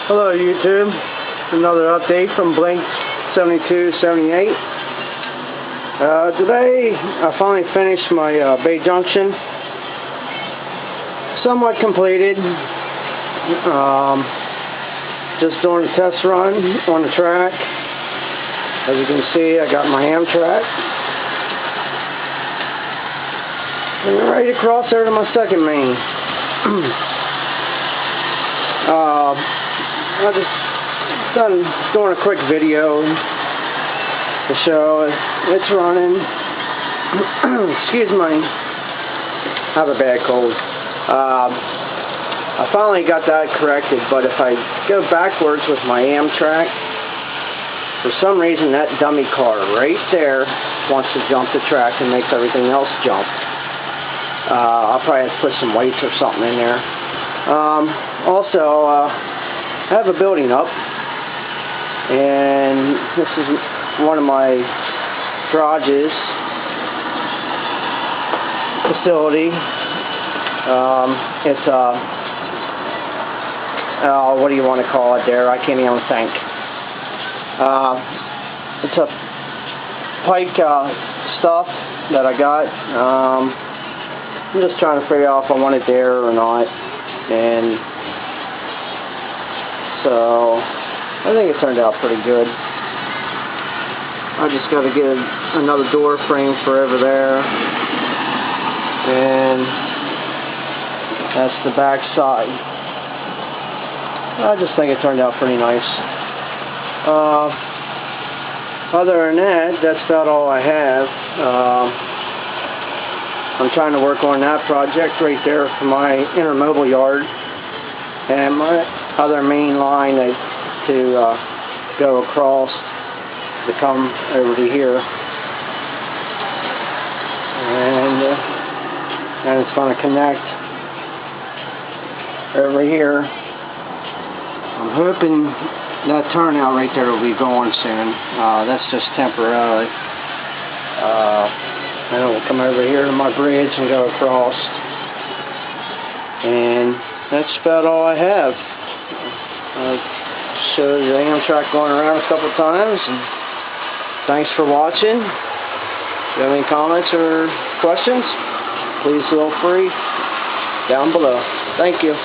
Hello YouTube, another update from Blink 7278. Today I finally finished my Bay Junction, somewhat completed. Just doing a test run on the track. As you can see, I got my Amtrak and I'm ready to cross over to my second main. I just doing a quick video to show it's running. Excuse me, I have a bad cold. I finally got that corrected, but if I go backwards with my Amtrak, for some reason that dummy car right there wants to jump the track and makes everything else jump. I'll probably have to put some weights or something in there. Also, I have a building up, and this is one of my garages facility. It's what do you want to call it there? I can't even think. It's a pike stuff that I got. I'm just trying to figure out if I want it there or not, and so I think it turned out pretty good. I just got to get another door frame for over there, and that's the back side. I just think it turned out pretty nice. Other than that, that's about all I have. I'm trying to work on that project right there for my intermobile yard, and my other main line to go across to come over to here, and it's going to connect over here. I'm hoping that turnout right there will be going soon. That's just temporarily. And it will come over here to my bridge and go across. And that's about all I have. I showed the Amtrak going around a couple times. And thanks for watching. If you have any comments or questions, please feel free down below. Thank you.